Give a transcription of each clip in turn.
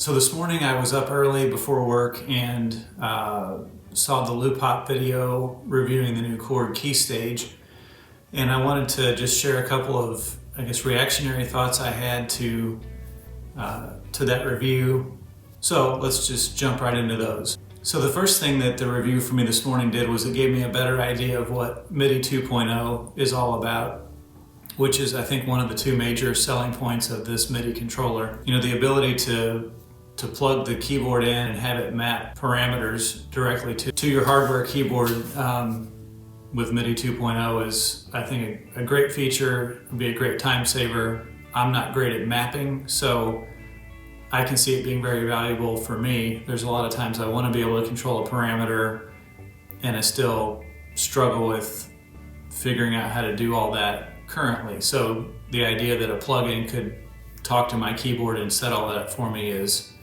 So this morning I was up early before work and saw the loop hop video reviewing the new KORG KeyStage, and I wanted to just share a couple of, reactionary thoughts I had to that review. So let's just jump right into those. So the first thing that the review for me this morning did was it gave me a better idea of what MIDI 2.0 is all about, which is, I think, one of the two major selling points of this MIDI controller. You know, the ability to plug the keyboard in and have it map parameters directly to your hardware keyboard with MIDI 2.0 is, I think, a great feature. It'd be a great time saver. I'm not great at mapping, so I can see it being very valuable for me. There's a lot of times I want to be able to control a parameter and I still struggle with figuring out how to do all that currently. So the idea that a plugin could talk to my keyboard and set all that up for me is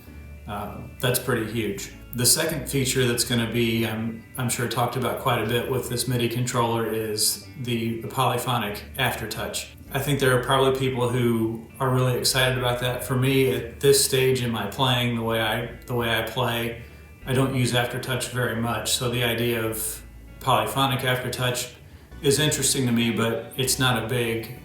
that's pretty huge. The second feature that's going to be, I'm sure, talked about quite a bit with this MIDI controller is the polyphonic aftertouch. I think there are probably people who are really excited about that. For me, at this stage in my playing, the way I play, I don't use aftertouch very much. So the idea of polyphonic aftertouch is interesting to me, but it's not a big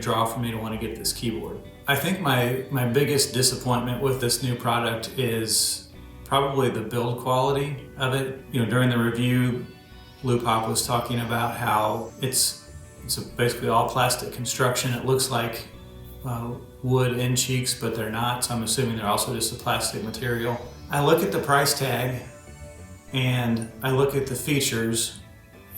draw for me to want to get this keyboard. I think my biggest disappointment with this new product is probably the build quality of it. You know, during the review, Loop Hop was talking about how it's basically all plastic construction. It looks like wood end cheeks, but they're not, so I'm assuming they're also just a plastic material. I look at the price tag and I look at the features,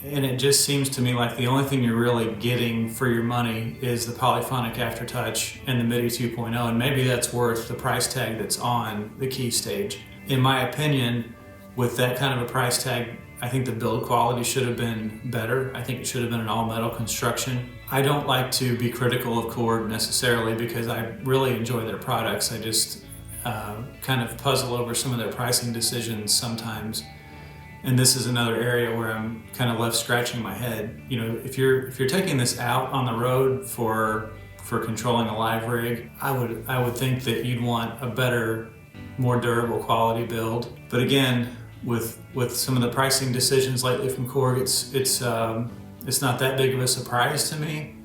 and it just seems to me like the only thing you're really getting for your money is the polyphonic aftertouch and the MIDI 2.0, and maybe that's worth the price tag that's on the KeyStage. In my opinion, with that kind of a price tag, I think the build quality should have been better. I think it should have been an all-metal construction. I don't like to be critical of KORG necessarily because I really enjoy their products. I just kind of puzzle over some of their pricing decisions sometimes. And this is another area where I'm kind of left scratching my head. You know, if you're taking this out on the road for controlling a live rig, I would think that you'd want a better, more durable quality build. But again, with some of the pricing decisions lately from KORG, it's not that big of a surprise to me.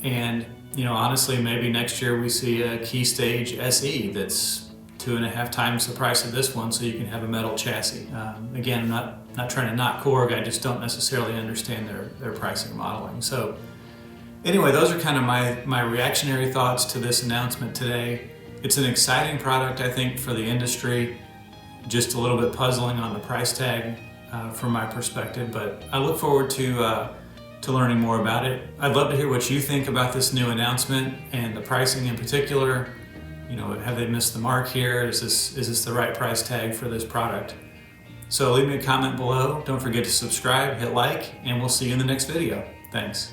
And you know, honestly, maybe next year we see a KeyStage SE that's 2.5 times the price of this one, so you can have a metal chassis. Again, I'm not trying to knock KORG, I just don't necessarily understand their pricing modeling. So anyway, those are kind of my reactionary thoughts to this announcement today. It's an exciting product, I think, for the industry. Just a little bit puzzling on the price tag from my perspective, but I look forward to learning more about it. I'd love to hear what you think about this new announcement and the pricing in particular. You know, have they missed the mark here? Is this the right price tag for this product? So leave me a comment below. Don't forget to subscribe, hit like, and we'll see you in the next video. Thanks.